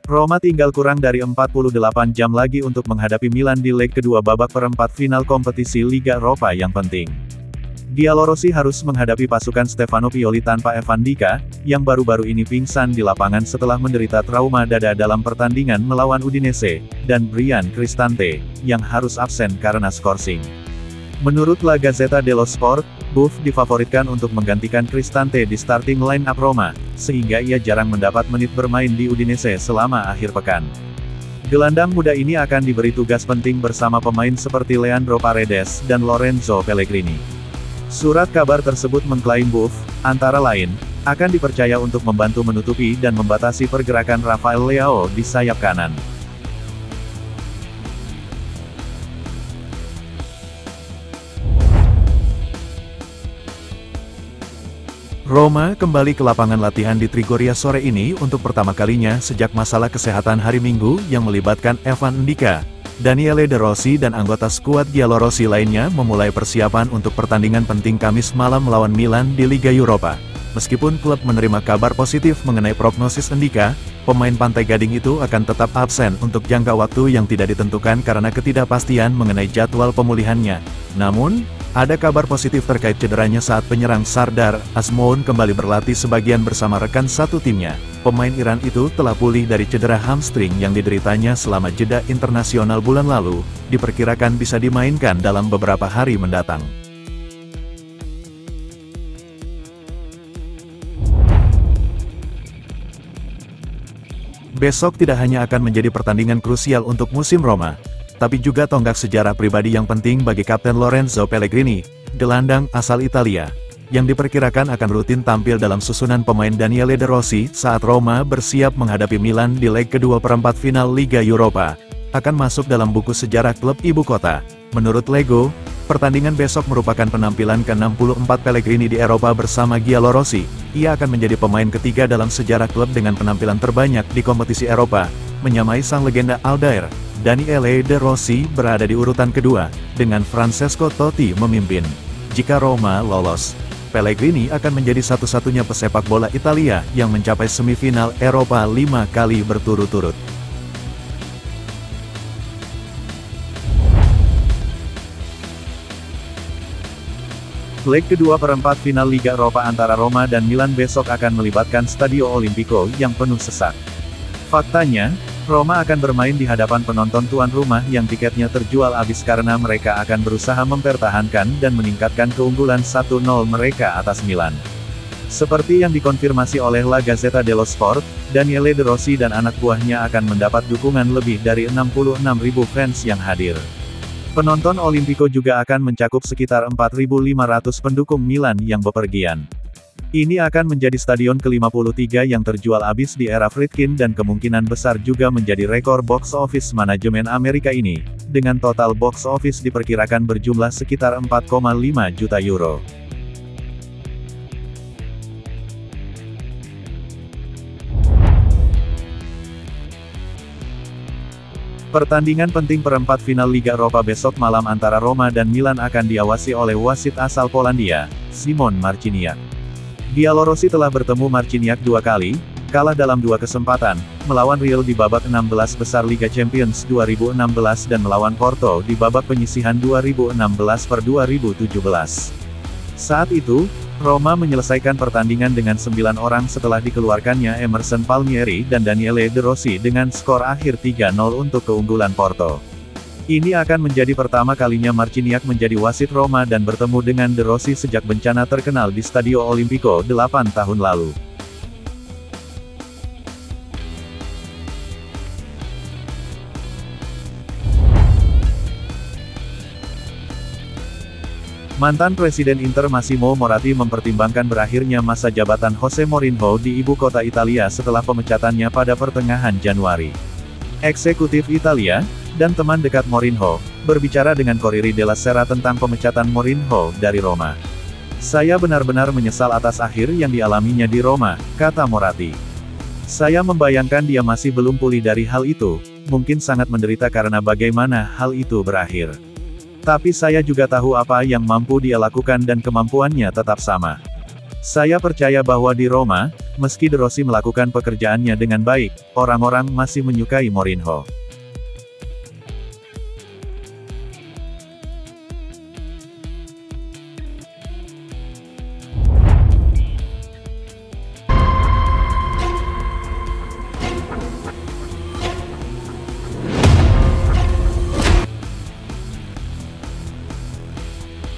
Roma tinggal kurang dari 48 jam lagi untuk menghadapi Milan di leg kedua babak perempat final kompetisi Liga Eropa yang penting. Giallorossi harus menghadapi pasukan Stefano Pioli tanpa Evan Dika, yang baru-baru ini pingsan di lapangan setelah menderita trauma dada dalam pertandingan melawan Udinese, dan Bryan Cristante, yang harus absen karena skorsing. Menurut La Gazzetta dello Sport, Buff difavoritkan untuk menggantikan Cristante di starting line-up Roma, sehingga ia jarang mendapat menit bermain di Udinese selama akhir pekan. Gelandang muda ini akan diberi tugas penting bersama pemain seperti Leandro Paredes dan Lorenzo Pellegrini. Surat kabar tersebut mengklaim Buff, antara lain, akan dipercaya untuk membantu menutupi dan membatasi pergerakan Rafael Leao di sayap kanan. Roma kembali ke lapangan latihan di Trigoria sore ini untuk pertama kalinya sejak masalah kesehatan hari Minggu yang melibatkan Evan Ndika. Daniele De Rossi dan anggota skuad Giallorossi lainnya memulai persiapan untuk pertandingan penting Kamis malam melawan Milan di Liga Eropa. Meskipun klub menerima kabar positif mengenai prognosis Ndika, pemain Pantai Gading itu akan tetap absen untuk jangka waktu yang tidak ditentukan karena ketidakpastian mengenai jadwal pemulihannya. Namun, ada kabar positif terkait cederanya saat penyerang Sardar Azmoun kembali berlatih sebagian bersama rekan satu timnya. Pemain Iran itu telah pulih dari cedera hamstring yang dideritanya selama jeda internasional bulan lalu, diperkirakan bisa dimainkan dalam beberapa hari mendatang. Besok tidak hanya akan menjadi pertandingan krusial untuk musim Roma, tapi juga tonggak sejarah pribadi yang penting bagi Kapten Lorenzo Pellegrini, gelandang asal Italia, yang diperkirakan akan rutin tampil dalam susunan pemain Daniele De Rossi saat Roma bersiap menghadapi Milan di leg kedua perempat final Liga Eropa, akan masuk dalam buku sejarah klub ibu kota. Menurut Lego, pertandingan besok merupakan penampilan ke-64 Pellegrini di Eropa bersama Giallorossi. Ia akan menjadi pemain ketiga dalam sejarah klub dengan penampilan terbanyak di kompetisi Eropa, menyamai sang legenda Aldair. Daniele De Rossi berada di urutan kedua, dengan Francesco Totti memimpin. Jika Roma lolos, Pellegrini akan menjadi satu-satunya pesepak bola Italia yang mencapai semifinal Eropa 5 kali berturut-turut. Leg kedua perempat final Liga Eropa antara Roma dan Milan besok akan melibatkan Stadio Olimpico yang penuh sesak. Faktanya, Roma akan bermain di hadapan penonton tuan rumah yang tiketnya terjual habis karena mereka akan berusaha mempertahankan dan meningkatkan keunggulan 1-0 mereka atas Milan. Seperti yang dikonfirmasi oleh La Gazzetta dello Sport, Daniele De Rossi dan anak buahnya akan mendapat dukungan lebih dari 66.000 fans yang hadir. Penonton Olimpico juga akan mencakup sekitar 4.500 pendukung Milan yang bepergian. Ini akan menjadi stadion ke-53 yang terjual habis di era Friedkin dan kemungkinan besar juga menjadi rekor box office manajemen Amerika ini, dengan total box office diperkirakan berjumlah sekitar 4,5 juta euro. Pertandingan penting perempat final Liga Eropa besok malam antara Roma dan Milan akan diawasi oleh wasit asal Polandia, Szymon Marciniak. Giallorossi telah bertemu Marciniak 2 kali, kalah dalam 2 kesempatan, melawan Real di babak 16 besar Liga Champions 2016 dan melawan Porto di babak penyisihan 2016/2017. Saat itu, Roma menyelesaikan pertandingan dengan 9 orang setelah dikeluarkannya Emerson Palmieri dan Daniele De Rossi dengan skor akhir 3-0 untuk keunggulan Porto. Ini akan menjadi pertama kalinya Marciniak menjadi wasit Roma dan bertemu dengan De Rossi sejak bencana terkenal di Stadio Olimpico 8 tahun lalu. Mantan Presiden Inter Massimo Moratti mempertimbangkan berakhirnya masa jabatan Jose Mourinho di ibu kota Italia setelah pemecatannya pada pertengahan Januari. Eksekutif Italia, dan teman dekat Mourinho, berbicara dengan Corriere della Sera tentang pemecatan Mourinho dari Roma. "Saya benar-benar menyesal atas akhir yang dialaminya di Roma," kata Moratti. "Saya membayangkan dia masih belum pulih dari hal itu, mungkin sangat menderita karena bagaimana hal itu berakhir. Tapi saya juga tahu apa yang mampu dia lakukan dan kemampuannya tetap sama. Saya percaya bahwa di Roma, Meski De Rossi melakukan pekerjaannya dengan baik, orang-orang masih menyukai Mourinho.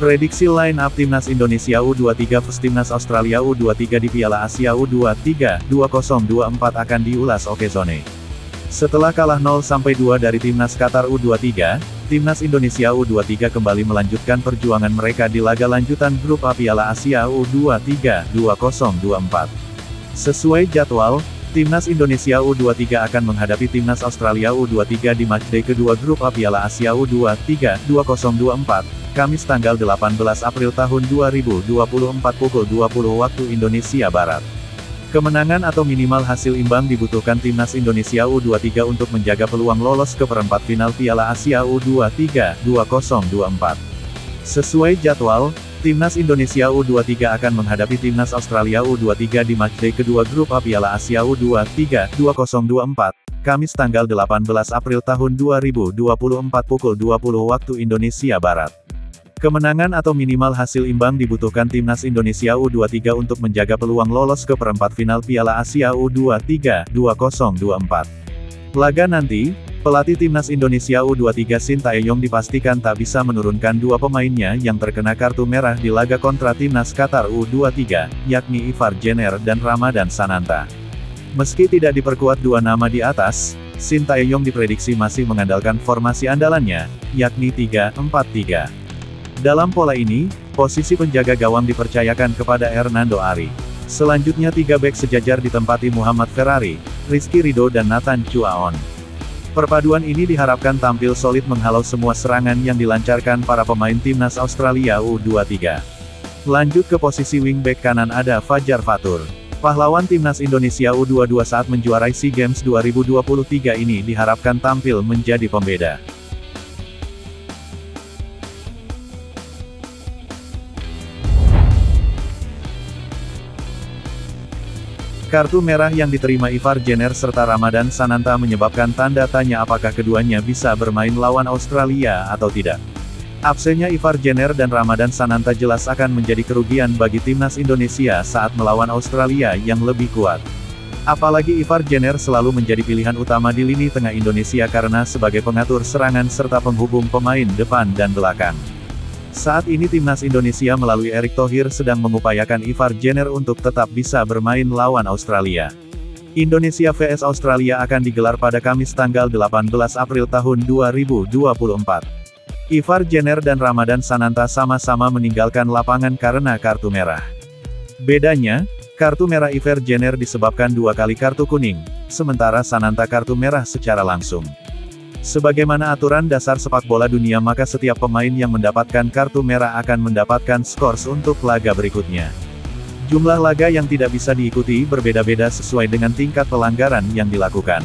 Prediksi line-up Timnas Indonesia U23 vs Timnas Australia U23 di Piala Asia U23 2024 akan diulas Okezone. Setelah kalah 0-2 dari Timnas Qatar U23, Timnas Indonesia U23 kembali melanjutkan perjuangan mereka di laga lanjutan Grup A Piala Asia U23 2024. Sesuai jadwal, Timnas Indonesia U23 akan menghadapi Timnas Australia U23 di matchday kedua Grup A Piala Asia U23 2024. Kamis tanggal 18 April tahun 2024 pukul 20 waktu Indonesia Barat. Kemenangan atau minimal hasil imbang dibutuhkan Timnas Indonesia U23 untuk menjaga peluang lolos ke perempat final Piala Asia U23 2024. Sesuai jadwal, Timnas Indonesia U23 akan menghadapi Timnas Australia U23 di matchday kedua Grup A Piala Asia U23 2024, Kamis tanggal 18 April tahun 2024 pukul 20 waktu Indonesia Barat. Kemenangan atau minimal hasil imbang dibutuhkan Timnas Indonesia U23 untuk menjaga peluang lolos ke perempat final Piala Asia U23 2024. Laga nanti, pelatih Timnas Indonesia U23 Sintayong dipastikan tak bisa menurunkan dua pemainnya yang terkena kartu merah di laga kontra Timnas Qatar U23, yakni Ivar Jenner dan Ramadan Sananta. Meski tidak diperkuat dua nama di atas, Sintayong diprediksi masih mengandalkan formasi andalannya, yakni 3-4-3. Dalam pola ini, posisi penjaga gawang dipercayakan kepada Hernando Ari. Selanjutnya tiga bek sejajar ditempati Muhammad Ferrari, Rizky Ridho dan Nathan Chuaon. Perpaduan ini diharapkan tampil solid menghalau semua serangan yang dilancarkan para pemain Timnas Australia U23. Lanjut ke posisi wingback kanan ada Fajar Fatur. Pahlawan Timnas Indonesia U22 saat menjuarai SEA Games 2023 ini diharapkan tampil menjadi pembeda. Kartu merah yang diterima Ivar Jenner serta Ramadan Sananta menyebabkan tanda tanya apakah keduanya bisa bermain lawan Australia atau tidak. Absennya Ivar Jenner dan Ramadan Sananta jelas akan menjadi kerugian bagi Timnas Indonesia saat melawan Australia yang lebih kuat. Apalagi Ivar Jenner selalu menjadi pilihan utama di lini tengah Indonesia karena sebagai pengatur serangan serta penghubung pemain depan dan belakang. Saat ini Timnas Indonesia melalui Erick Thohir sedang mengupayakan Ivar Jenner untuk tetap bisa bermain lawan Australia. Indonesia vs Australia akan digelar pada Kamis tanggal 18 April tahun 2024. Ivar Jenner dan Ramadan Sananta sama-sama meninggalkan lapangan karena kartu merah. Bedanya, kartu merah Ivar Jenner disebabkan 2 kali kartu kuning, sementara Sananta kartu merah secara langsung. Sebagaimana aturan dasar sepak bola dunia maka setiap pemain yang mendapatkan kartu merah akan mendapatkan skors untuk laga berikutnya. Jumlah laga yang tidak bisa diikuti berbeda-beda sesuai dengan tingkat pelanggaran yang dilakukan.